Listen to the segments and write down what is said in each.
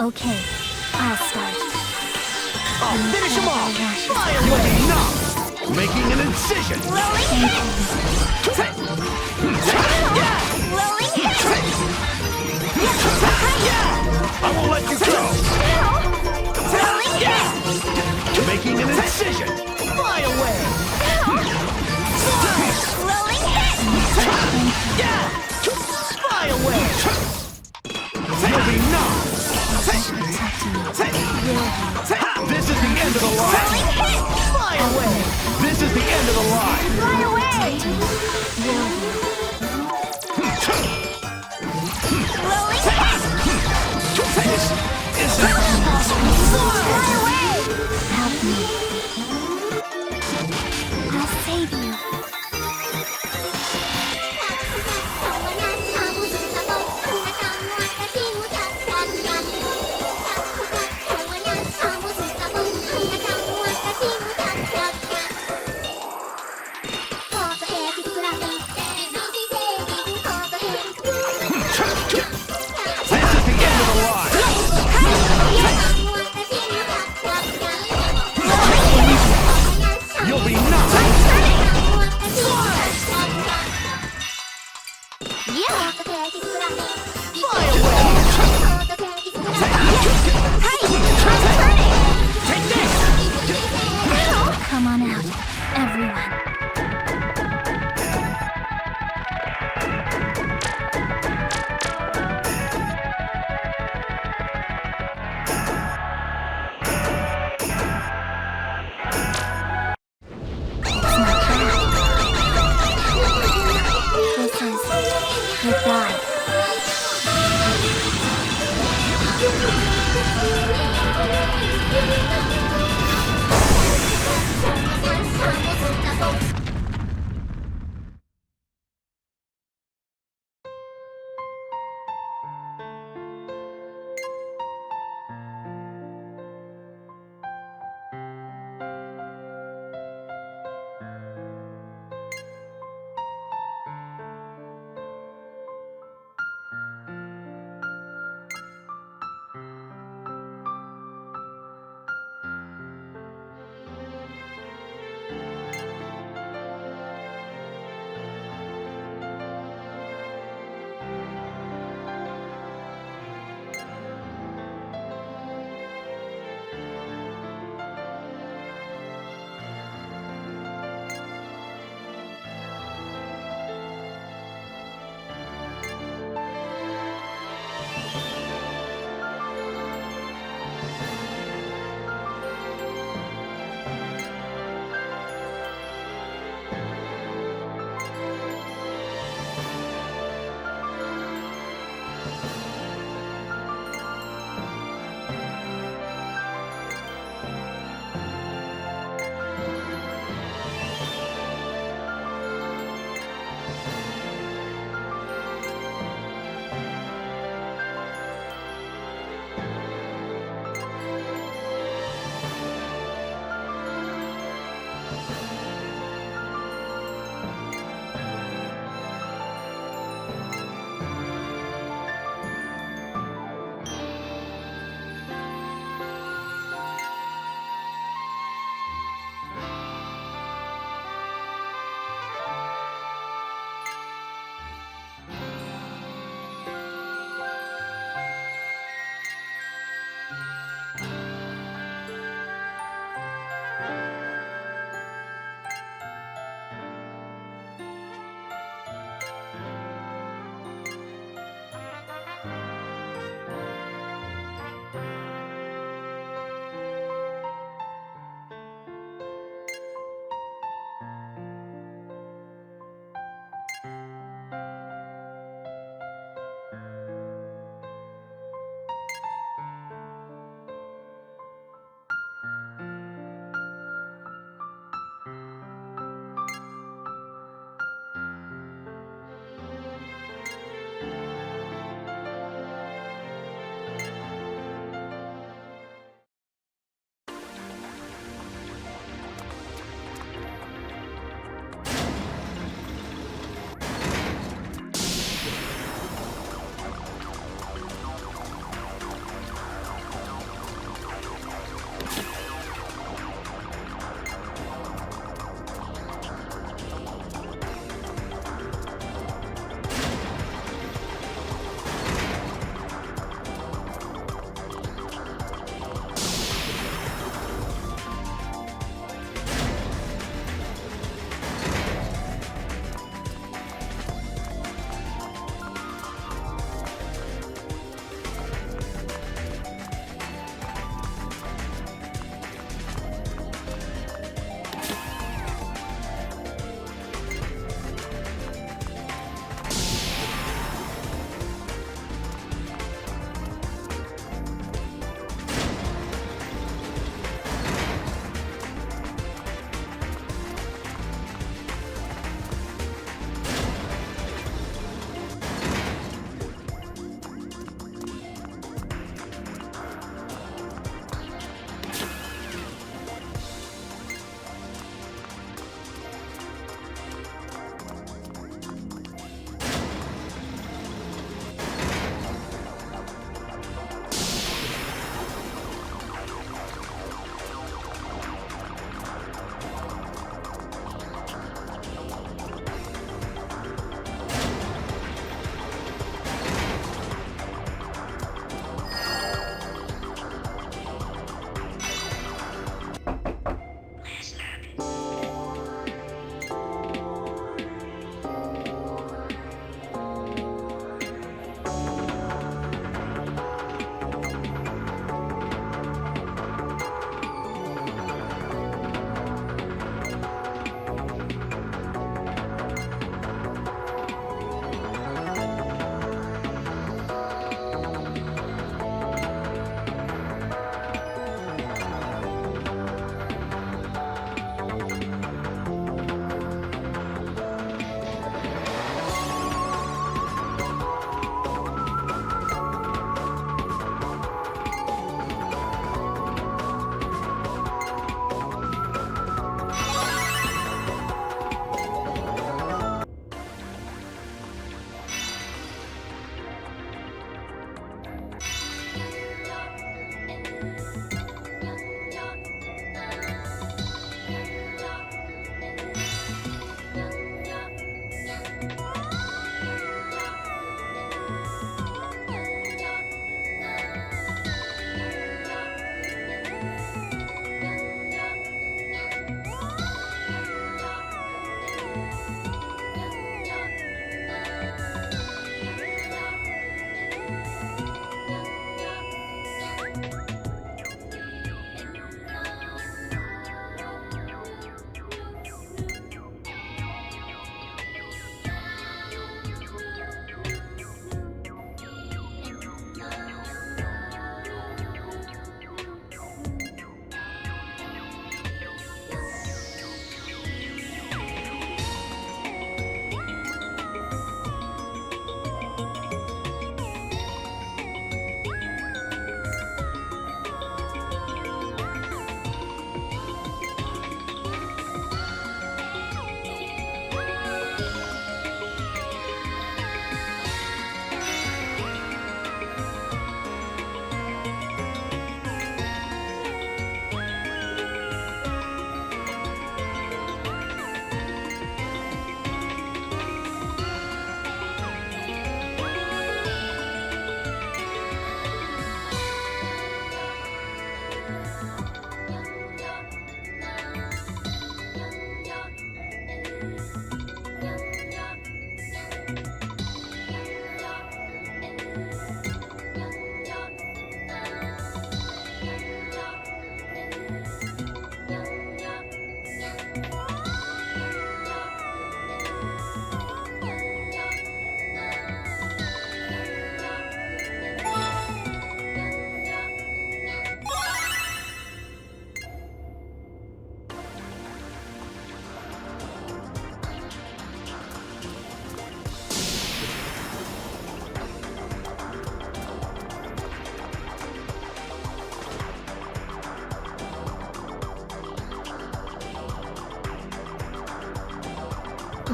Okay, I'll start. I'll finish him off! Fire! You'll be knocked! Making an incision! Rolling hit! Rolling hit! I won't let you go! Rolling hit! Making an incision! Fly away! Rolling hit! Fly away! You'll be knocked! This is the end of the line! Rolling hit! Fly away! This is the end of the line! Fly away! Rolling hit! This is impossible! Fly away! Help me. I'll save you. You'll be knocked! Yeah! Fly away! Hey! I'm turning! Take this! Come on out, everyone. This is goodbye.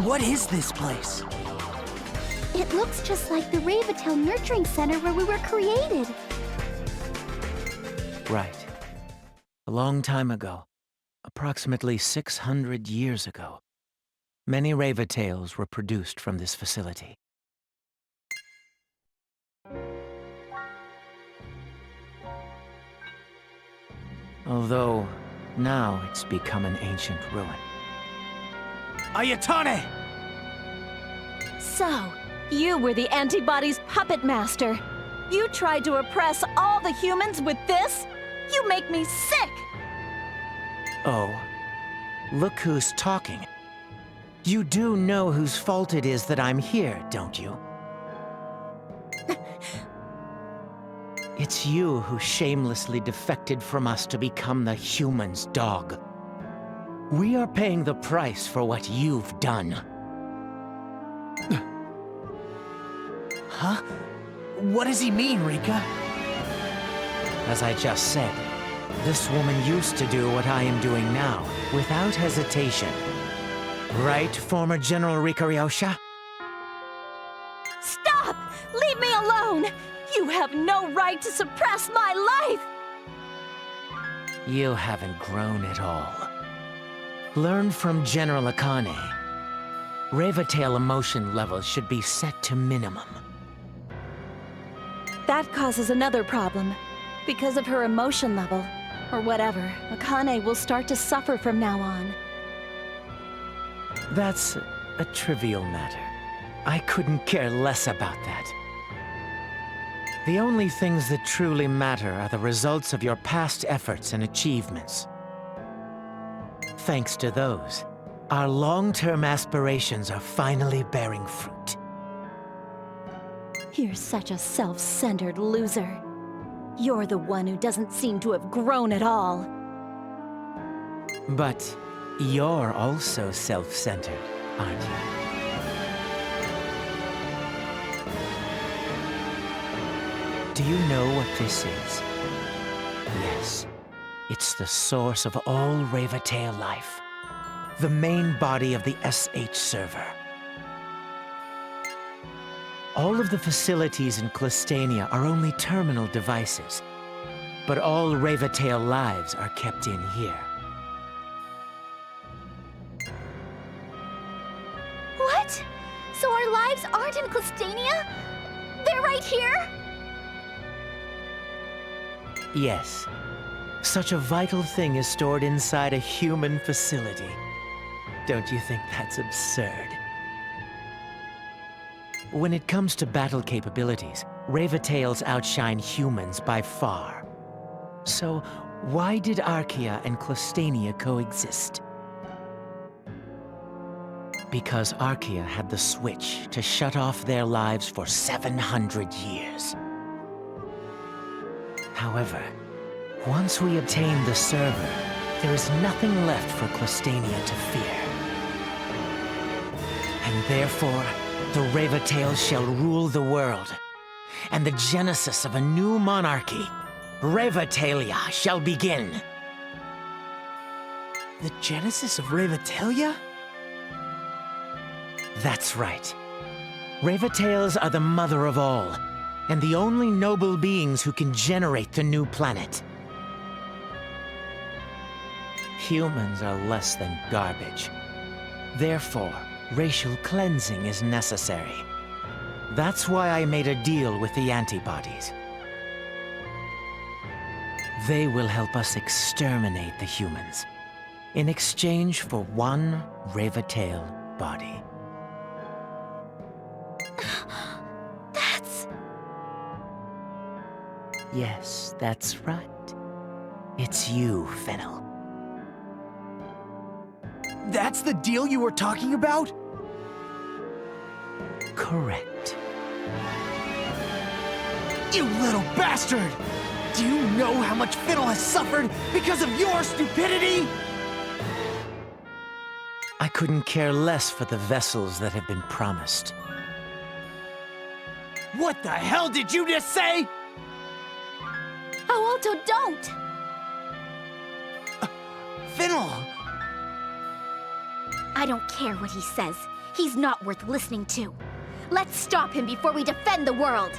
What is this place? It looks just like the Ravatail Nurturing Center where we were created. Right. A long time ago, approximately 600 years ago, many Ravatails were produced from this facility. Although, now it's become an ancient ruin. Ayatane! So, you were the Antibodies' puppet master. You tried to oppress all the humans with this? You make me sick! Oh, look who's talking. You do know whose fault it is that I'm here, don't you? It's you who shamelessly defected from us to become the human's dog. We are paying the price for what you've done. Huh? What does he mean, Rika? As I just said, this woman used to do what I am doing now, without hesitation. Right, former General Rika Ryosha? Stop! Leave me alone! You have no right to suppress my life! You haven't grown at all. Learn from General Ayatane. Ravatail emotion levels should be set to minimum. That causes another problem. Because of her emotion level, or whatever, Ayatane will start to suffer from now on. That's a trivial matter. I couldn't care less about that. The only things that truly matter are the results of your past efforts and achievements. Thanks to those, our long-term aspirations are finally bearing fruit. You're such a self-centered loser. You're the one who doesn't seem to have grown at all. But you're also self-centered, aren't you? Do you know what this is? Yes, it's the source of all Ravatail life. The main body of the SH server. All of the facilities in Klistania are only terminal devices, but all Ravatail lives are kept in here. What? So our lives aren't in Klistania? They're right here? Yes. Such a vital thing is stored inside a human facility. Don't you think that's absurd? When it comes to battle capabilities, Ravatails outshine humans by far. So, why did Archia and Klistania coexist? Because Archia had the switch to shut off their lives for 700 years. However, once we obtain the server, there is nothing left for Klistania to fear. And therefore, the Ravatails shall rule the world, and the genesis of a new monarchy, Ravatalia, shall begin. The genesis of Ravatalia? That's right. Ravatails are the mother of all, and the only noble beings who can generate the new planet. Humans are less than garbage. Therefore, racial cleansing is necessary. That's why I made a deal with the antibodies. They will help us exterminate the humans, in exchange for one Ravatail body. That's... Yes, that's right. It's you, Fennel. That's the deal you were talking about? Correct. You little bastard! Do you know how much Fiddle has suffered because of your stupidity? I couldn't care less for the vessels that have been promised. What the hell did you just say? Oh, Alto, don't! Fiddle! I don't care what he says. He's not worth listening to. Let's stop him before we defend the world!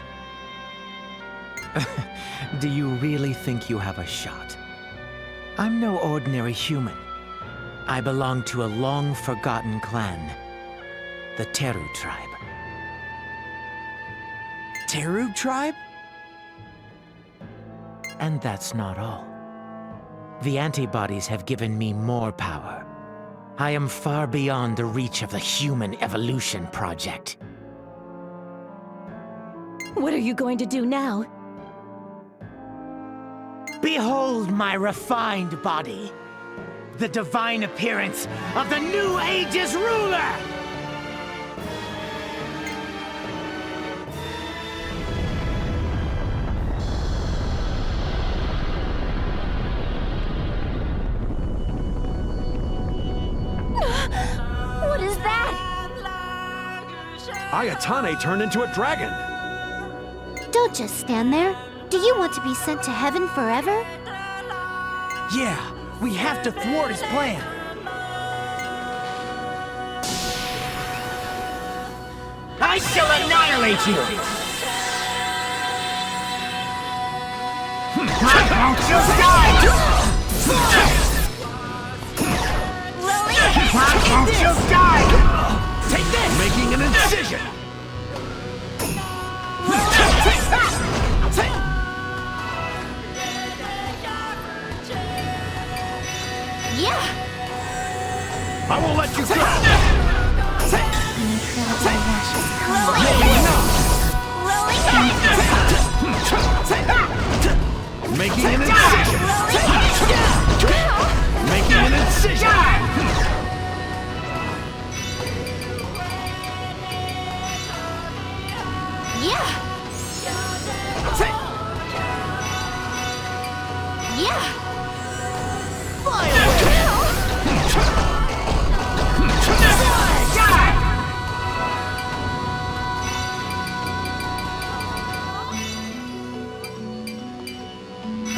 Do you really think you have a shot? I'm no ordinary human. I belong to a long-forgotten clan, the Teru tribe. Teru tribe? And that's not all. The antibodies have given me more power. I am far beyond the reach of the Human Evolution Project. What are you going to do now? Behold my refined body! The divine appearance of the New Age's ruler! What is that? Ayatane turned into a dragon. Don't just stand there. Do you want to be sent to heaven forever? Yeah, we have to thwart his plan. I shall annihilate you! Won't you die? Won't you die? Take this! Making an incision. Yeah! I won't let you go. Making an incision. Making an incision. Yeah! Yeah!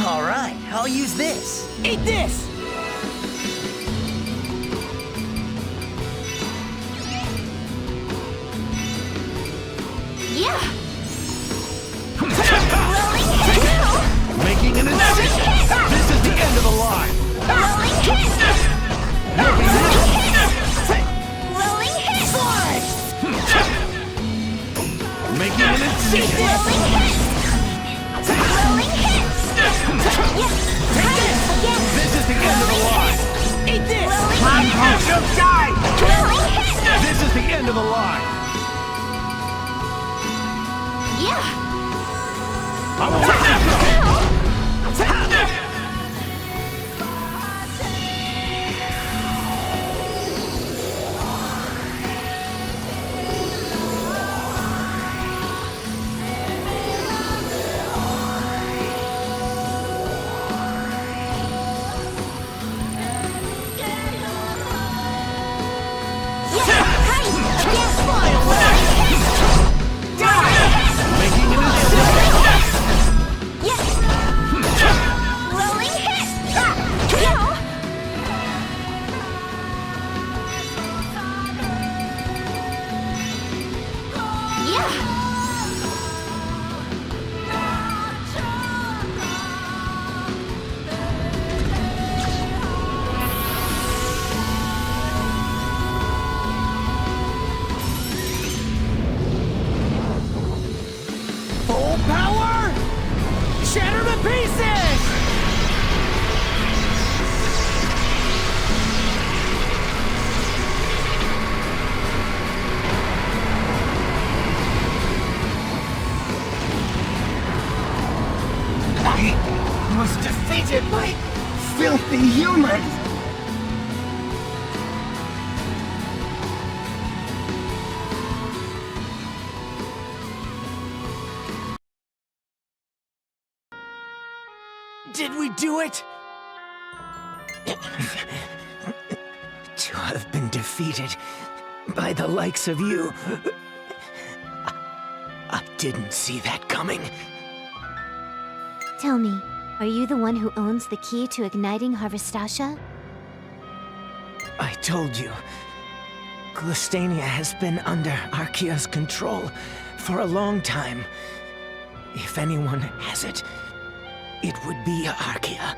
All right, I'll use this. Eat this! Yeah! Making an incision. This is the end of the line. Rolling hit! Rolling hit! Making an incision. Rolling hit! Rolling hit! Yes! This is the end of the line. Eat this! Rolling hit! Rolling hit! This is the end of the line. Yeah! I won't let you go. Making an incision. The humans! Did we do it? To have been defeated by the likes of you. I didn't see that coming. Tell me, are you the one who owns the key to igniting Harvestasha? I told you. Glistania has been under Archia's control for a long time. If anyone has it, it would be Archia.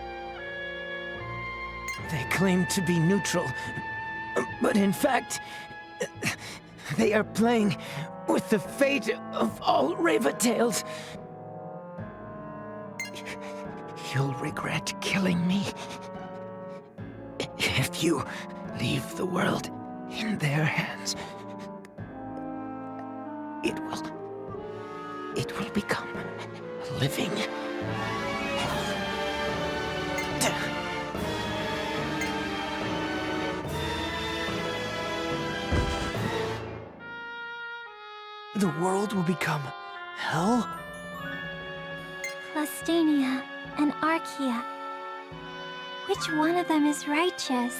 They claim to be neutral, but in fact, they are playing with the fate of all Ravatales. You'll regret killing me if you leave the world in their hands. It will become a living hell. The world will become hell? Glistania and Archia. Which one of them is righteous?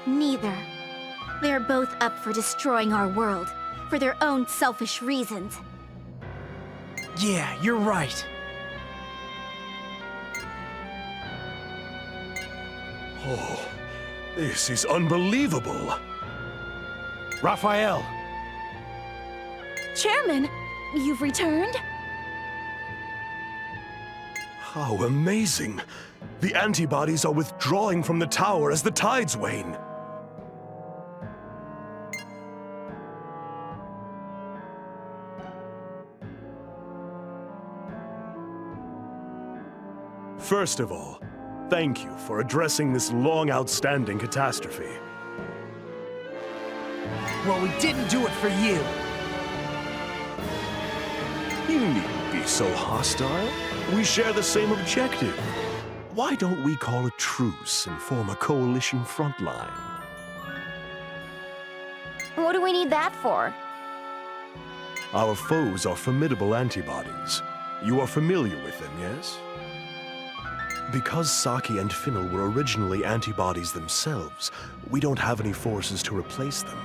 Neither. They're both up for destroying our world, for their own selfish reasons. Yeah, you're right. Oh, this is unbelievable. Raphael! Chairman, you've returned? How amazing. The antibodies are withdrawing from the tower as the tides wane. First of all, thank you for addressing this long-outstanding catastrophe. Well, we didn't do it for you. You needn't be so hostile. We share the same objective. Why don't we call a truce and form a coalition front line? What do we need that for? Our foes are formidable antibodies. You are familiar with them, yes? Because Saki and Finnell were originally antibodies themselves, we don't have any forces to replace them.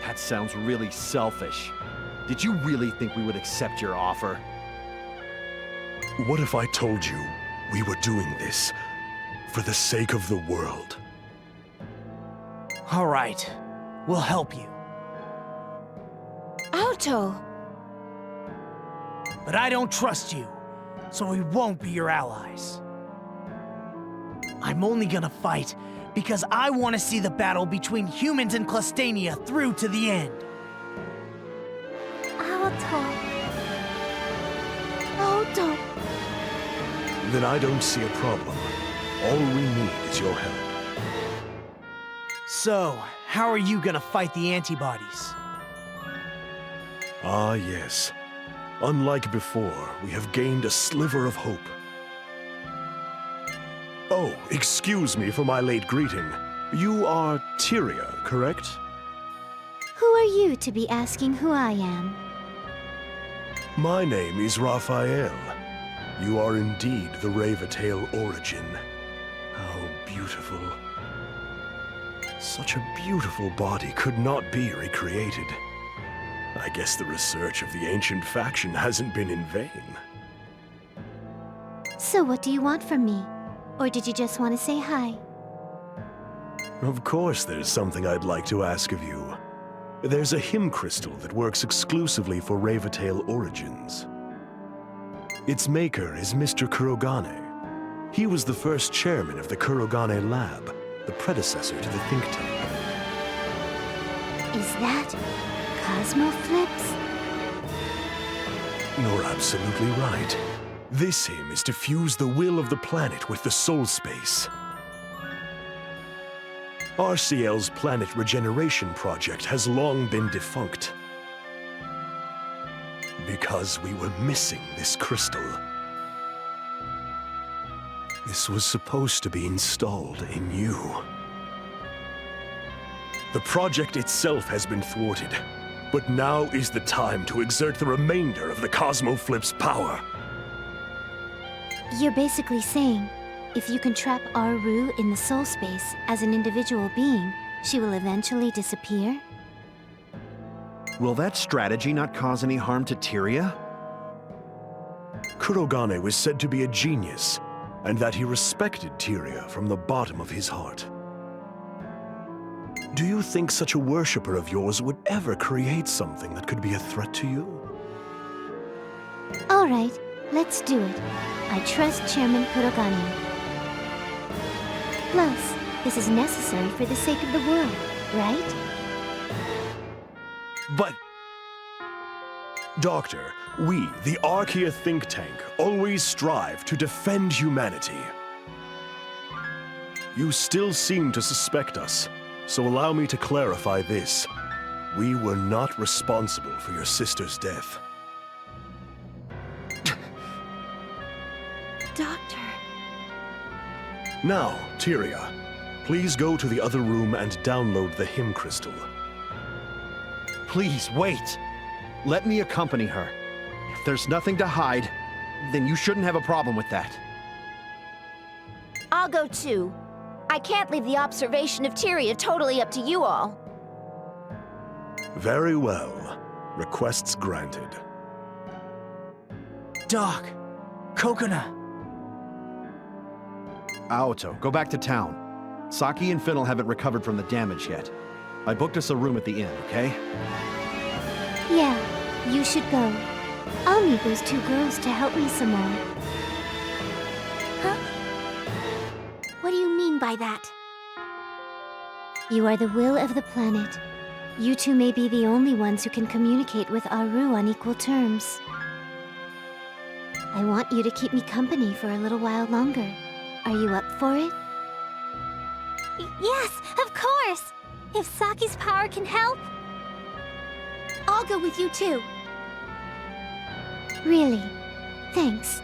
That sounds really selfish. Did you really think we would accept your offer? What if I told you we were doing this for the sake of the world? All right, we'll help you. Auto! But I don't trust you, so we won't be your allies. I'm only gonna fight because I want to see the battle between humans and Glistania through to the end. Auto. Then I don't see a problem. All we need is your help. So, how are you gonna fight the antibodies? Ah, yes. Unlike before, we have gained a sliver of hope. Oh, excuse me for my late greeting. You are Tyria, correct? Who are you to be asking who I am? My name is Raphael. You are indeed the Ravatale origin. How beautiful. Such a beautiful body could not be recreated. I guess the research of the ancient faction hasn't been in vain. So what do you want from me? Or did you just want to say hi? Of course there's something I'd like to ask of you. There's a hymn crystal that works exclusively for Ravatale origins. Its maker is Mr. Kurogane. He was the first chairman of the Kurogane Lab, the predecessor to the think tank. Is that Cosmo Flips? You're absolutely right. This hymn is to fuse the will of the planet with the soul space. Ciel's planet regeneration project has long been defunct. because we were missing this crystal. This was supposed to be installed in you. The project itself has been thwarted, but now is the time to exert the remainder of the Cosmoflip's power. You're basically saying, if you can trap Aru in the soul space as an individual being, she will eventually disappear? Will that strategy not cause any harm to Tyria? Kurogane was said to be a genius, and that he respected Tyria from the bottom of his heart. Do you think such a worshipper of yours would ever create something that could be a threat to you? All right, let's do it. I trust Chairman Kurogane. Plus, this is necessary for the sake of the world, right? But... Doctor, we, the Archia think tank, always strive to defend humanity. You still seem to suspect us, so allow me to clarify this. We were not responsible for your sister's death. Doctor... Now, Tyria, please go to the other room and download the hymn crystal. Please, wait. Let me accompany her. If there's nothing to hide, then you shouldn't have a problem with that. I'll go too. I can't leave the observation of Tyria totally up to you all. Very well. Requests granted. Doc, Coconut. Aoto, go back to town. Saki and Finnell haven't recovered from the damage yet. I booked us a room at the inn, okay? Yeah, you should go. I'll need those two girls to help me some more. Huh? What do you mean by that? You are the will of the planet. You two may be the only ones who can communicate with Aru on equal terms. I want you to keep me company for a little while longer. Are you up for it? Yes, of course! If Saki's power can help, I'll go with you too. Really? Thanks.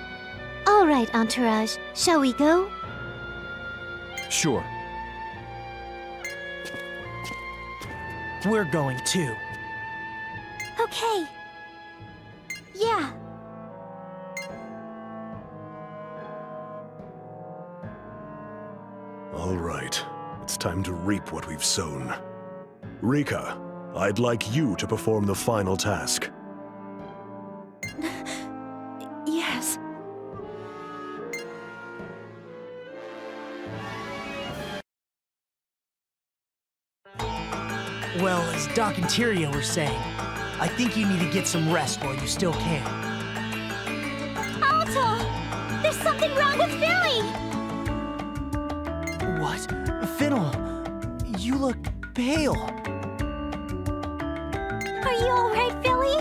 All right, Entourage. Shall we go? Sure. We're going too. Okay. Yeah. All right. It's time to reap what we've sown. Rika, I'd like you to perform the final task. Yes. Well, as Doc and Tyria were saying, I think you need to get some rest while you still can. Alto! There's something wrong with Philly! What? Finnell, you look pale. Are you alright, Philly?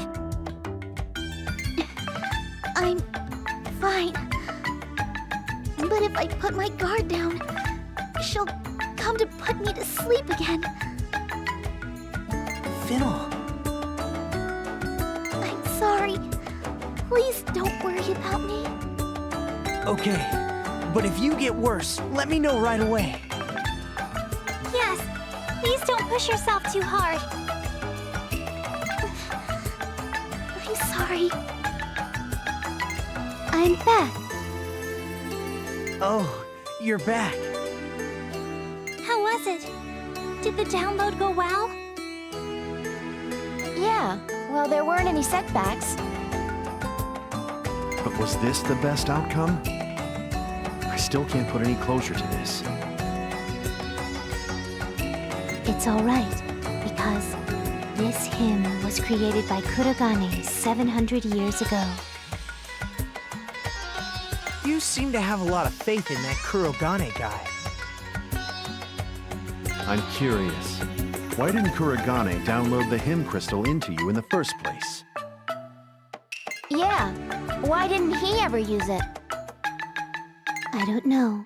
I'm fine. But if I put my guard down, she'll come to put me to sleep again. Finnell. I'm sorry. Please don't worry about me. Okay, but if you get worse, let me know right away. Yes, please don't push yourself too hard. I'm sorry. I'm back. Oh, you're back. How was it? Did the download go well? Yeah, well, there weren't any setbacks. But was this the best outcome? I still can't put any closure to this. It's all right, because this hymn was created by Kurogane 700 years ago. You seem to have a lot of faith in that Kurogane guy. I'm curious. Why didn't Kurogane download the hymn crystal into you in the first place? Yeah, why didn't he ever use it? I don't know.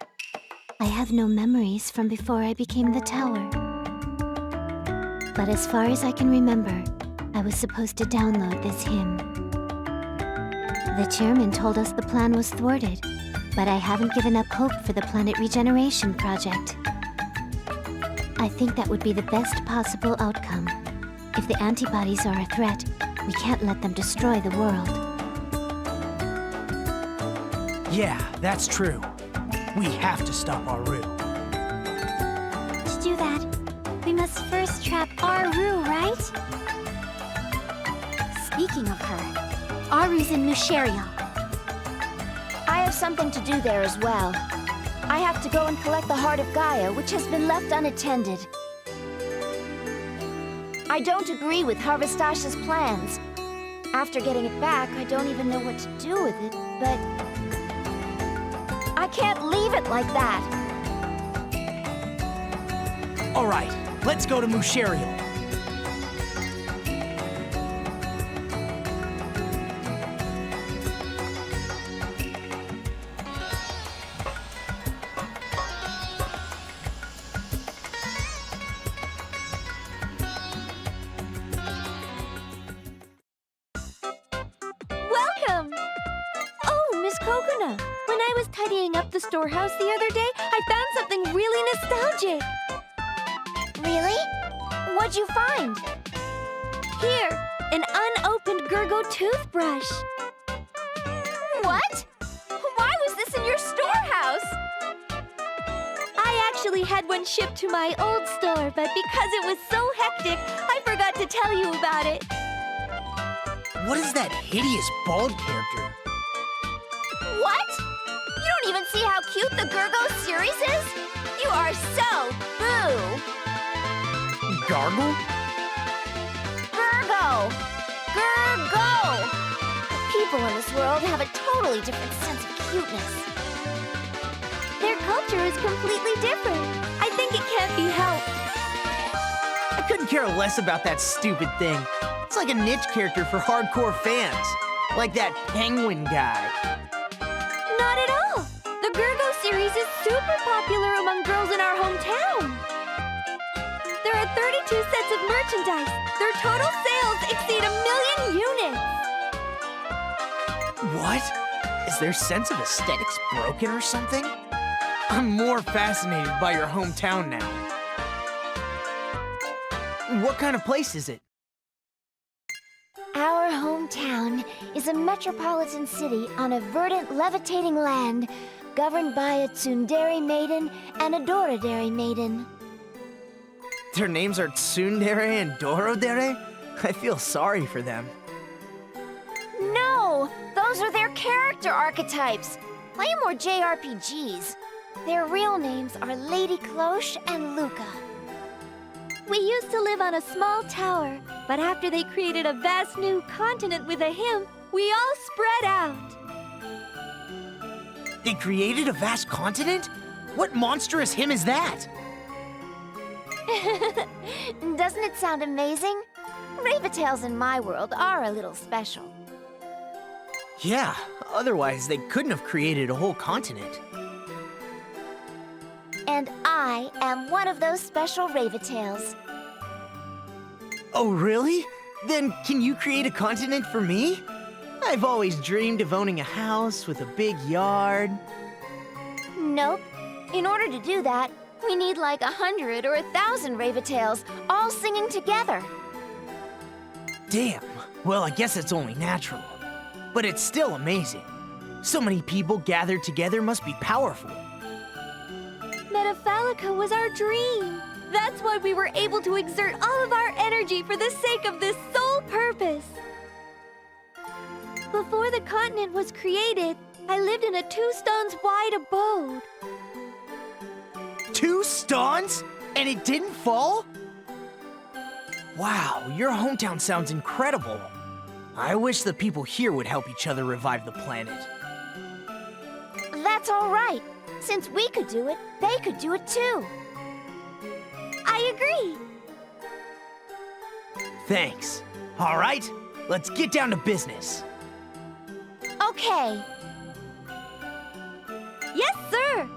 I have no memories from before I became the tower. But as far as I can remember, I was supposed to download this hymn. The chairman told us the plan was thwarted, but I haven't given up hope for the planet regeneration project. I think that would be the best possible outcome. If the antibodies are a threat, we can't let them destroy the world. Yeah, that's true. We have to stop Aru. To do that, we must first trap Aru, right? Speaking of her, Aru's in Moocheriel. I have something to do there as well. I have to go and collect the Heart of Gaia, which has been left unattended. I don't agree with Harvestash's plans. After getting it back, I don't even know what to do with it, but... I can't leave it like that! Alright, let's go to Moocheriel. Welcome! Oh, Miss Coconut. When I was tidying up the storehouse the other day, I found something really nostalgic. Really? What'd you find? Here, an unopened Gurgo toothbrush. What? Why was this in your storehouse? I actually had one shipped to my old store, but because it was so hectic, I forgot to tell you about it. What is that hideous bald character? What? You don't even see how cute the Gurgo series is? You are so boo! Gargle? Gurgo! Gurgo! People in this world have a totally different sense of cuteness. Their culture is completely different. I think it can't be helped. I couldn't care less about that stupid thing. It's like a niche character for hardcore fans. Like that penguin guy. Not at all. The Gurgo series is super popular among girls in our hometown. There are 32 sets of merchandise. Their total sales exceed 1 million units. What? Is their sense of aesthetics broken or something? I'm more fascinated by your hometown now. What kind of place is it? Our hometown is a metropolitan city on a verdant, levitating land, governed by a tsundere maiden and a dorodere maiden. Their names are Tsundere and Dorodere? I feel sorry for them. No! Those are their character archetypes! Play more JRPGs. Their real names are Lady Cloche and Luca. We used to live on a small tower, but after they created a vast new continent with a hymn, we all spread out. They created a vast continent? What monstrous hymn is that? Doesn't it sound amazing? Ravetales in my world are a little special. Yeah, otherwise they couldn't have created a whole continent. And I am one of those special Ravetales. Oh, really? Then can you create a continent for me? I've always dreamed of owning a house with a big yard. Nope. In order to do that, we need like 100 or 1,000 Ravetales, all singing together. Damn. Well, I guess it's only natural. But it's still amazing. So many people gathered together must be powerful. Metaphalica was our dream. That's why we were able to exert all of our energy for the sake of this sole purpose. Before the continent was created, I lived in a 2 stones wide abode. 2 stones? And it didn't fall? Wow, your hometown sounds incredible. I wish the people here would help each other revive the planet. That's all right. Since we could do it, they could do it too. I agree. Thanks. All right, let's get down to business. Okay. Yes, sir.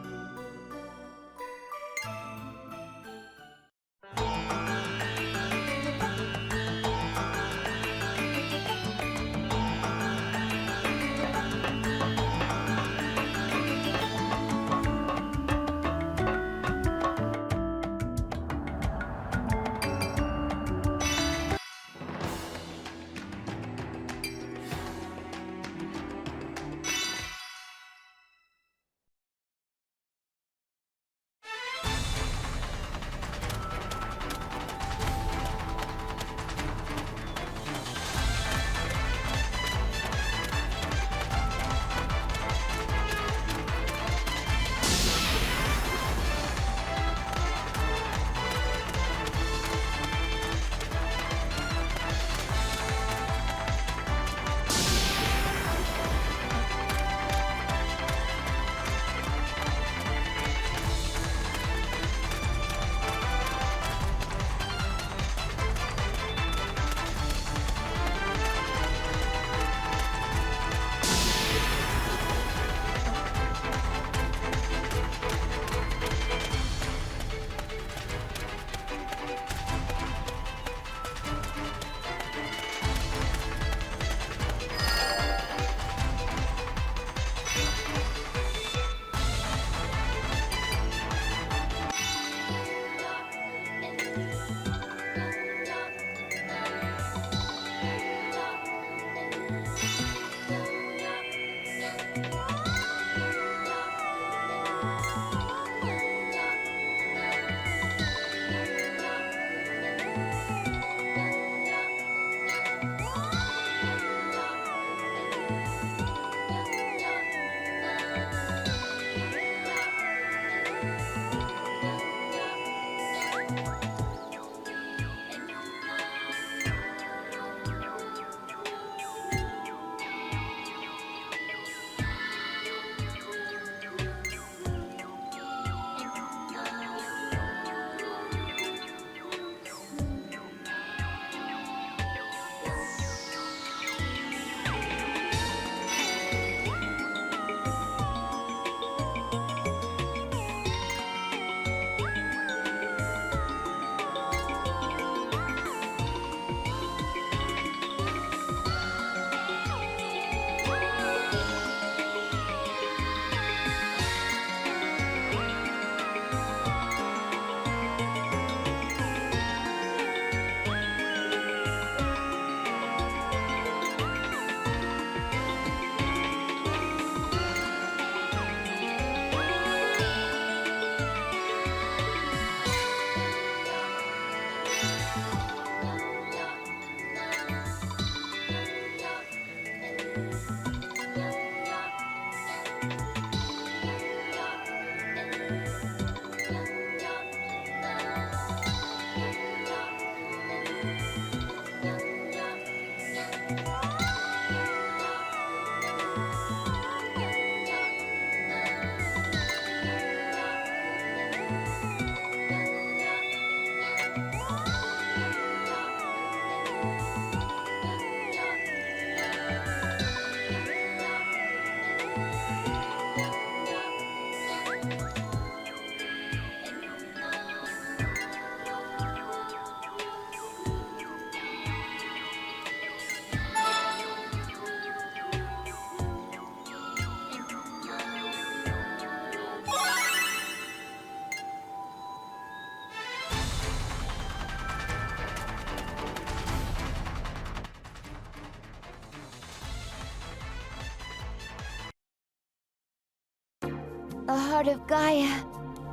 part of Gaia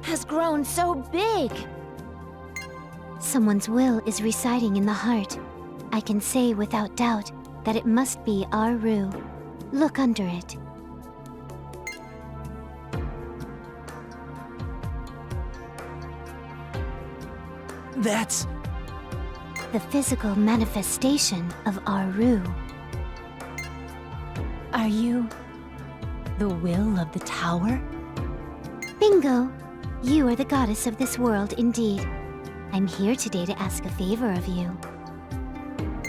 has grown so big. Someone's will is residing in the heart. I can say without doubt that it must be our Rue. Look under it. That's... The physical manifestation of our Rue. Are you the will of the tower? Bingo! You are the goddess of this world indeed. I'm here today to ask a favor of you.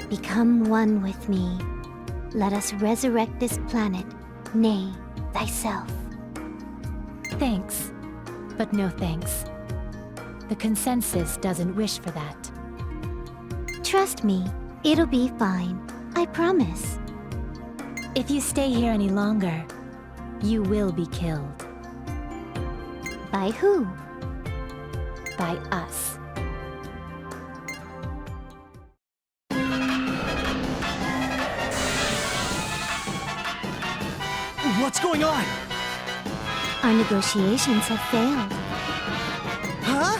Become one with me. Let us resurrect this planet, nay, thyself. Thanks, but no thanks. The consensus doesn't wish for that. Trust me, it'll be fine. I promise. If you stay here any longer, you will be killed. By who? By us. What's going on? Our negotiations have failed. Huh?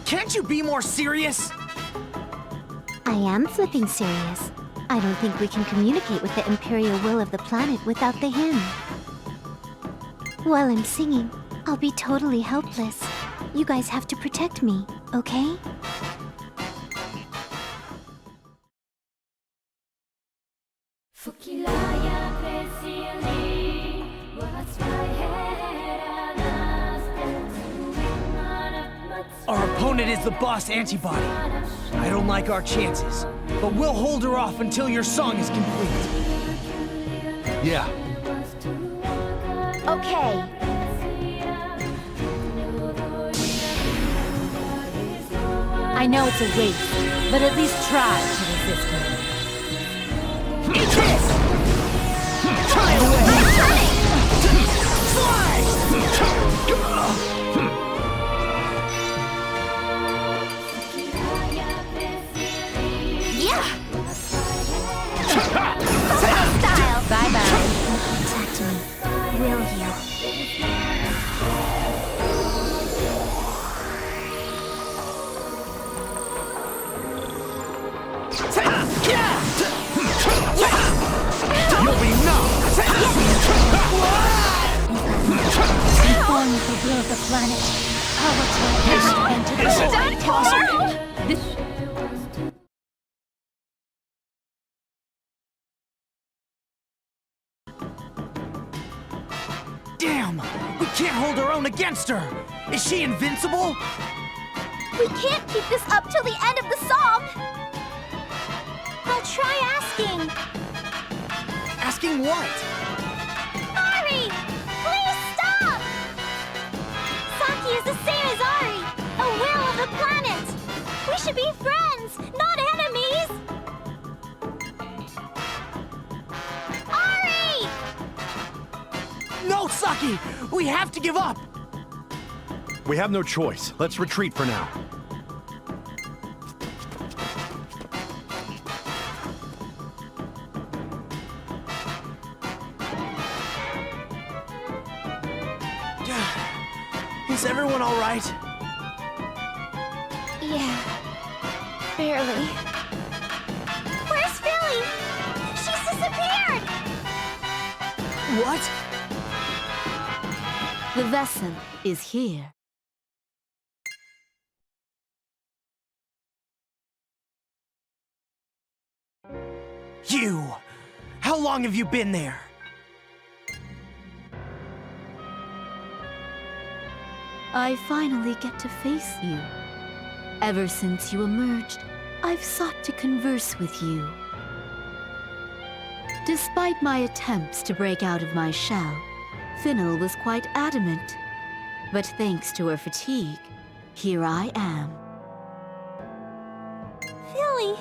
Can't you be more serious? I am flipping serious. I don't think we can communicate with the Imperial will of the planet without the hymn. While I'm singing, I'll be totally helpless. You guys have to protect me, okay? Our opponent is the boss antibody. I don't like our chances, but we'll hold her off until your song is complete. Yeah. Okay. I know it's a waste, but at least try to resist her. Eat this! Try away! Fly! Yeah! Style! Bye-bye. Protect me, will you? You'll be knocked! Conform with the will of the planet. Power to and to the Is it void. possible? This Damn! We can't hold our own against her! Is she invincible? We can't keep this up till the end of the song! I'll try asking. Asking what? Ari! Please stop! Saki is the same as Ari, a will of the planet. We should be friends, not enemies! Ari! No, Saki! We have to give up! We have no choice. Let's retreat for now. Is everyone all right? Yeah, barely. Where's Philly? She's disappeared! What? The vessel is here. You! How long have you been there? I finally get to face you. Ever since you emerged, I've sought to converse with you. Despite my attempts to break out of my shell, Knell was quite adamant. But thanks to her fatigue, here I am. Philly!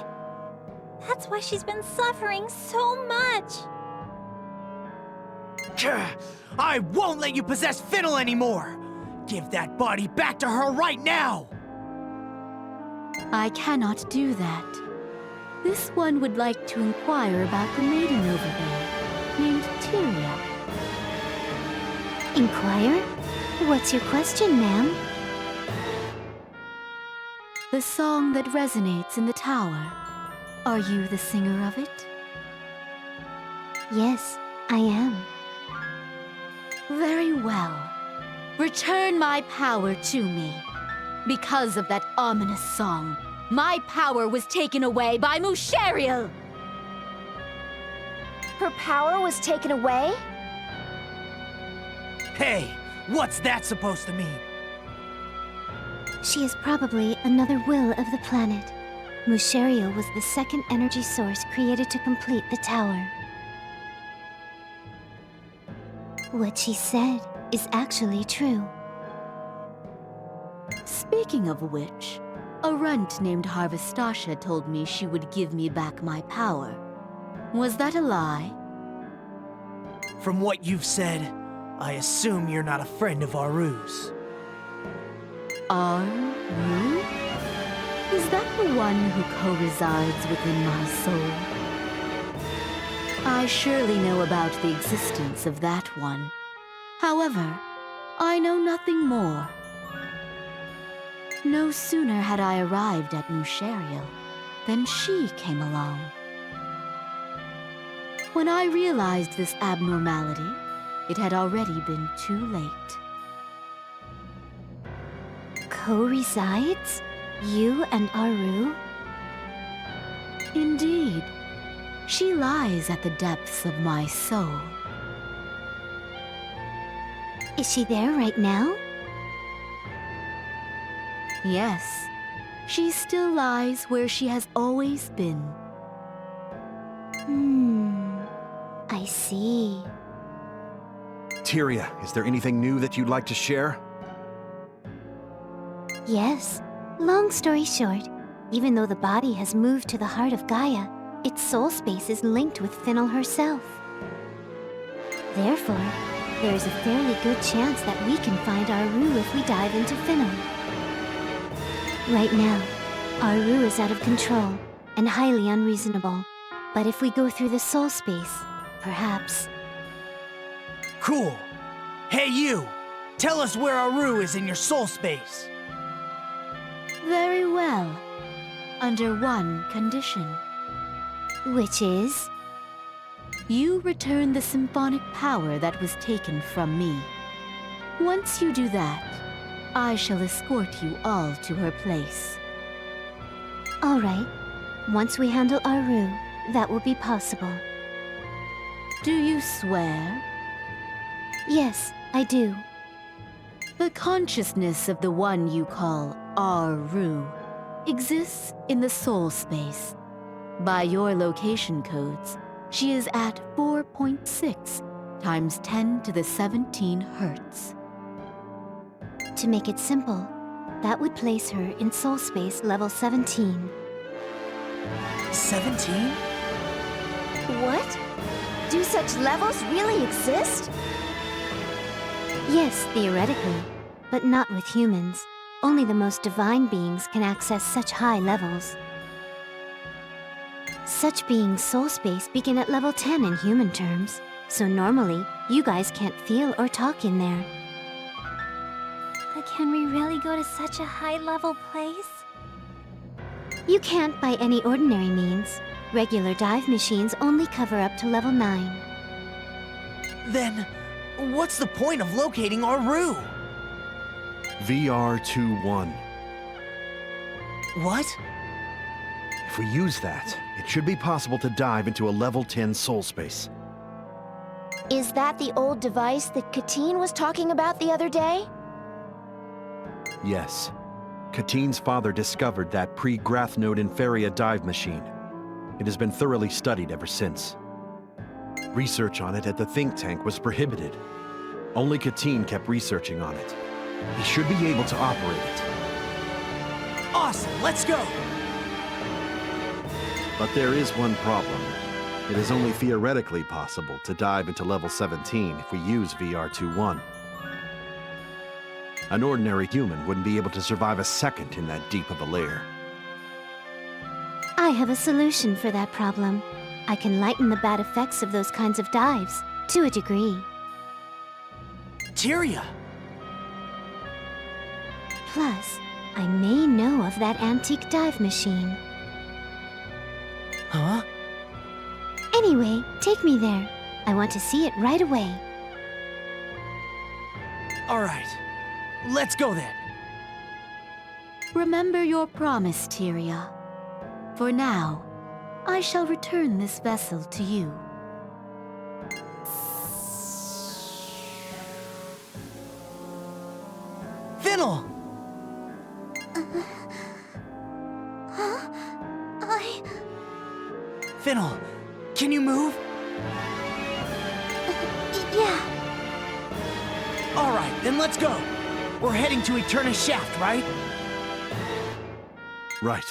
That's why she's been suffering so much. I won't let you possess Knell anymore! Give that body back to her right now! I cannot do that. This one would like to inquire about the maiden over there, named Tyria. Inquire? What's your question, ma'am? The song that resonates in the tower. Are you the singer of it? Yes, I am. Very well. Return my power to me. Because of that ominous song, my power was taken away by Moocheriel! Her power was taken away? Hey, what's that supposed to mean? She is probably another will of the planet. Moocheriel was the second energy source created to complete the tower. What she said is actually true. Speaking of which, a runt named Harvestasha told me she would give me back my power. Was that a lie? From what you've said, I assume you're not a friend of Aru's. Aru? Is that the one who co-resides within my soul? I surely know about the existence of that one. However, I know nothing more. No sooner had I arrived at Moocheriel than she came along. When I realized this abnormality, it had already been too late. Co-resides? You and Aru? Indeed. She lies at the depths of my soul. Is she there right now? Yes, she still lies where she has always been. I see. Tyria, is there anything new that you'd like to share? Yes. Long story short, even though the body has moved to the heart of Gaia, its soul space is linked with Finnell herself. Therefore, there is a fairly good chance that we can find Aru if we dive into Finnell. Right now, Aru is out of control and highly unreasonable. But if we go through the soul space, perhaps... Cool. Hey you! Tell us where Aru is in your soul space. Very well. Under one condition. Which is? You return the symphonic power that was taken from me. Once you do that, I shall escort you all to her place. All right. Once we handle Aru, that will be possible. Do you swear? Yes, I do. The consciousness of the one you call Aru exists in the soul space. By your location codes, she is at 4.6 times 10 to the 17 hertz. To make it simple, that would place her in soul space level 17. 17? What? Do such levels really exist? Yes, theoretically, but not with humans. Only the most divine beings can access such high levels. Such beings' soul space begin at level 10 in human terms, so normally, you guys can't feel or talk in there. But can we really go to such a high-level place? You can't by any ordinary means. Regular dive machines only cover up to level 9. Then, what's the point of locating Aru? VR21. What? If we use that, it should be possible to dive into a level 10 soul space. Is that the old device that Katine was talking about the other day? Yes. Katine's father discovered that pre-Grathnode Inferia dive machine. It has been thoroughly studied ever since. Research on it at the think tank was prohibited. Only Katine kept researching on it. He should be able to operate it. Awesome, let's go! But there is one problem. It is only theoretically possible to dive into level 17 if we use VR21. An ordinary human wouldn't be able to survive a second in that deep of a lair. I have a solution for that problem. I can lighten the bad effects of those kinds of dives, to a degree. Tyria! Plus, I may know of that antique dive machine. Huh? Anyway, take me there. I want to see it right away. All right. Let's go then. Remember your promise, Tyria. For now, I shall return this vessel to you. Finnell! Finnell, can you move? Yeah. All right, then let's go. We're heading to Eterna's shaft, right? Right.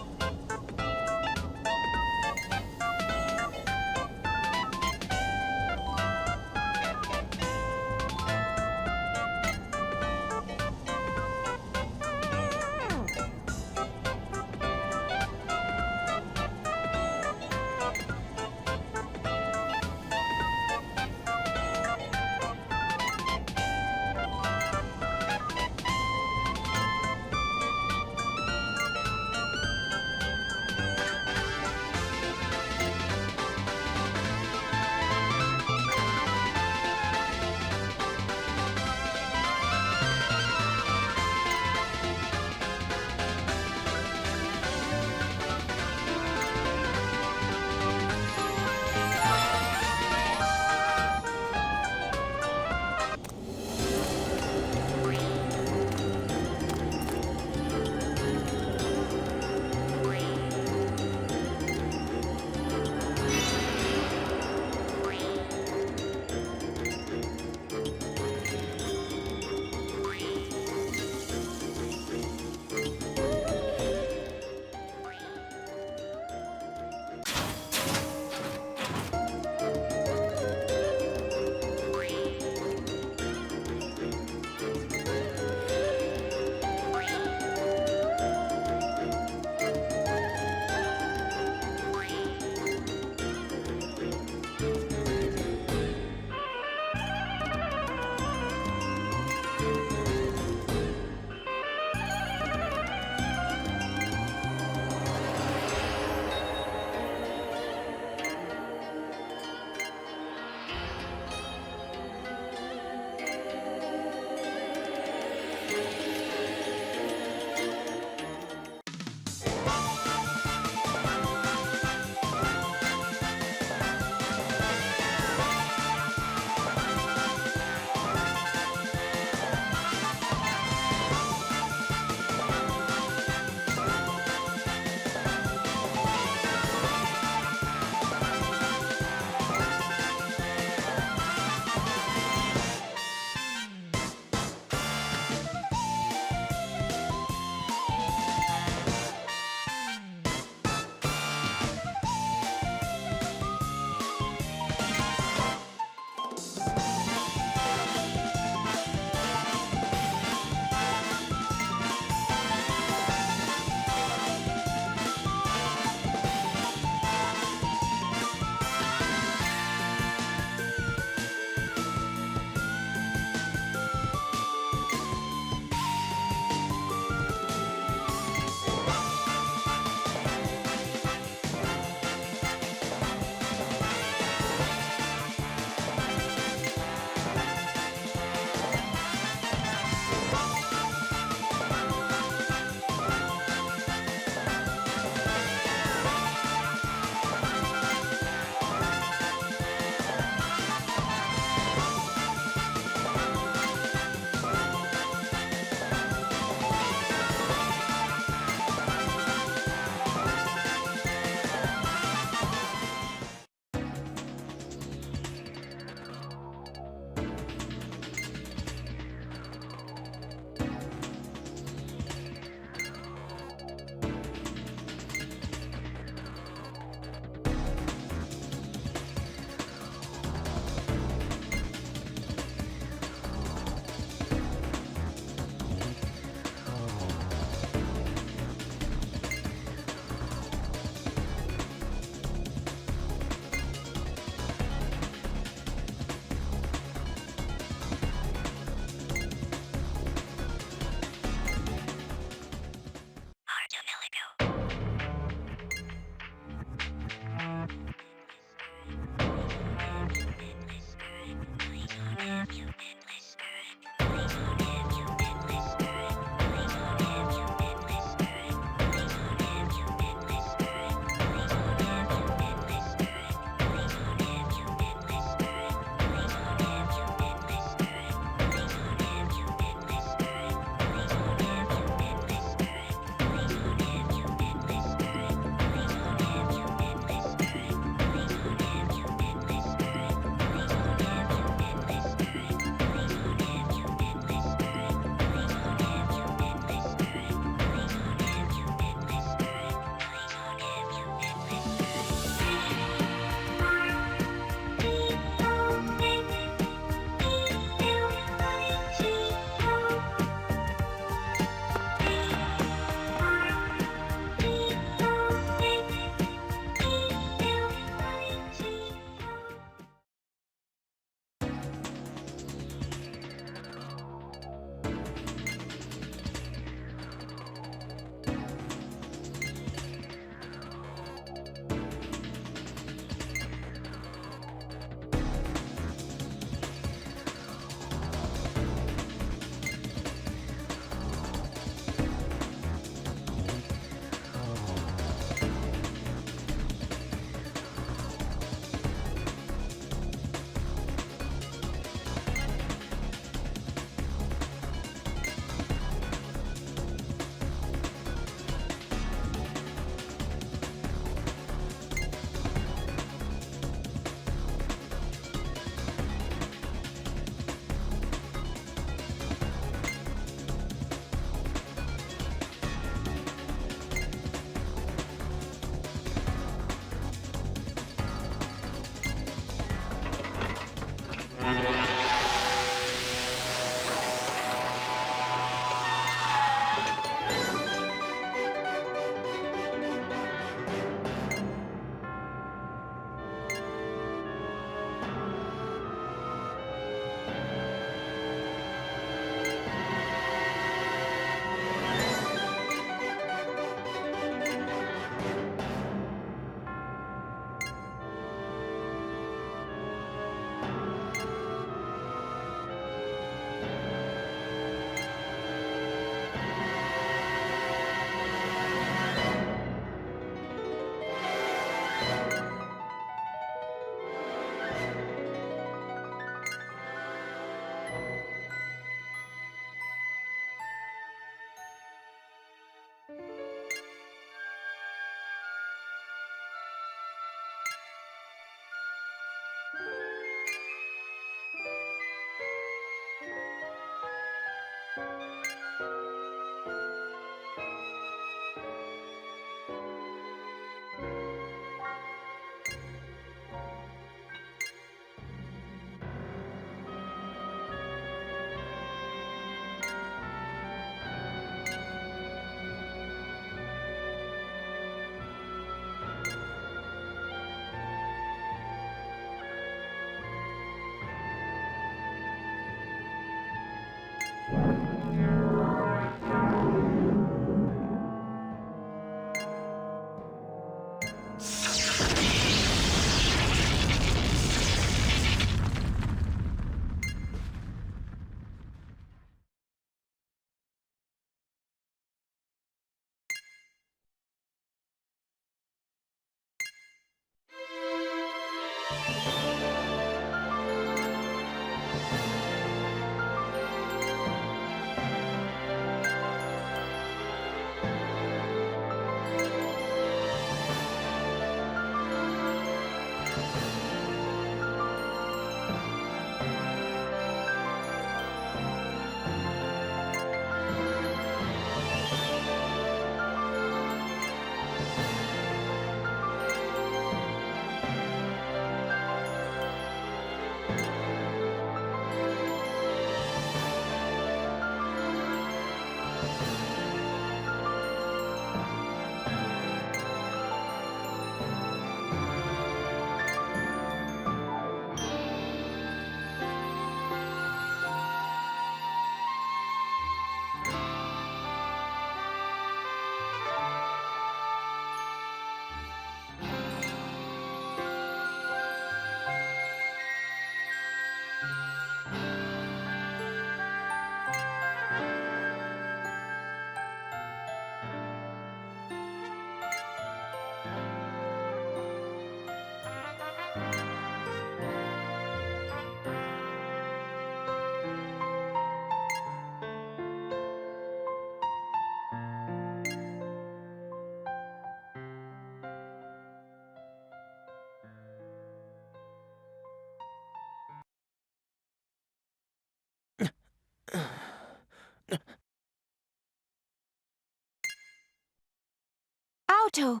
Otto,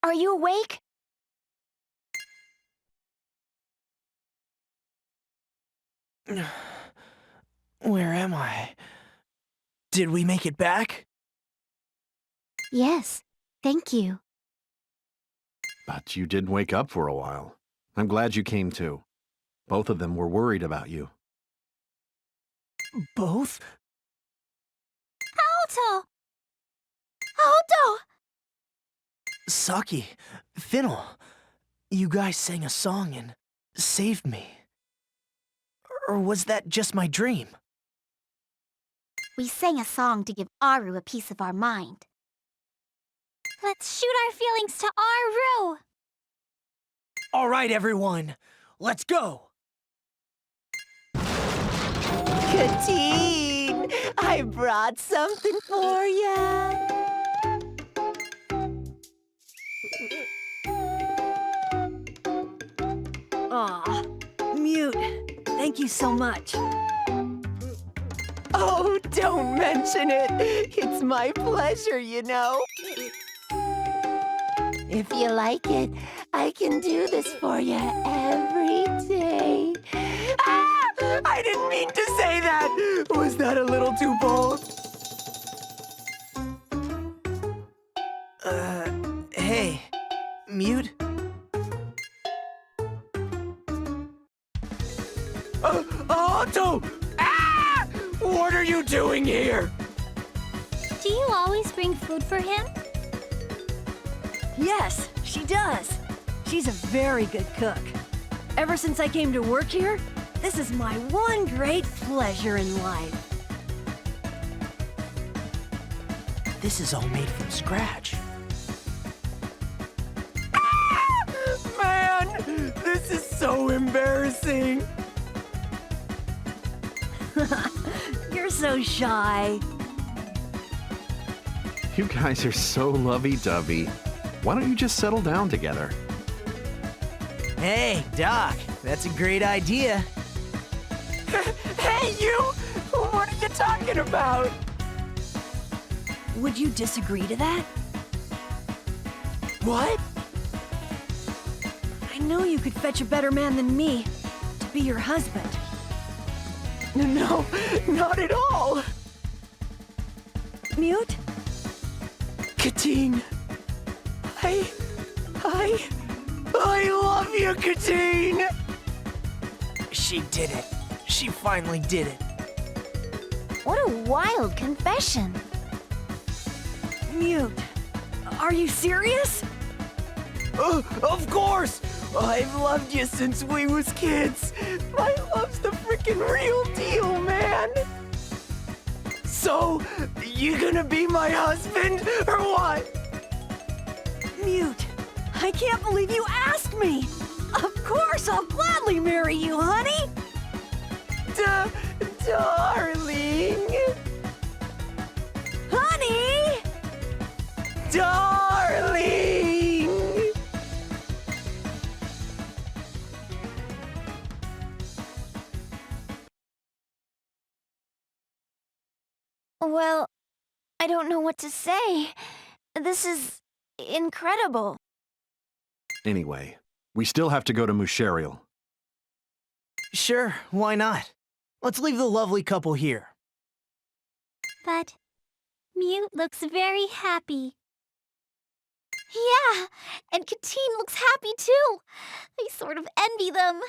are you awake? Where am I? Did we make it back? Yes, thank you. But you did wake up for a while. I'm glad you came too. Both of them were worried about you. Both? Otto! Otto! Saki, Finnel, you guys sang a song and saved me. Or was that just my dream? We sang a song to give Aru a piece of our mind. Let's shoot our feelings to Aru! All right, everyone, let's go! Katine, I brought something for ya. Aw, Mute, thank you so much. Oh, don't mention it. It's my pleasure, you know. If you like it, I can do this for you every day. Ah! I didn't mean to say that. Was that a little too bold? Hey, Mute? Otto! Ah! What are you doing here? Do you always bring food for him? Yes, she does. She's a very good cook. Ever since I came to work here, this is my one great pleasure in life. This is all made from scratch. Man, this is so embarrassing. You're so shy. You guys are so lovey-dovey. Why don't you just settle down together? Hey, Doc, that's a great idea. Hey, you! What are you talking about? Would you disagree to that? What? I know you could fetch a better man than me to be your husband. No, not at all. Mute? Katine, I love you, Katine! She did it. She finally did it. What a wild confession. Mute, are you serious? Of course! I've loved you since we was kids. My love's the freaking real deal, man! So, you gonna be my husband, or what? Mute, I can't believe you asked me. Of course, I'll gladly marry you, honey. Darling! Honey! Darling! Well, I don't know what to say. This is incredible. Anyway, we still have to go to Moocheriel. Sure, why not? Let's leave the lovely couple here. But Mute looks very happy. Yeah, and Katine looks happy too. I sort of envy them.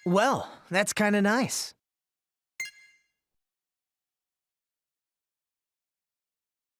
Well, that's kinda nice.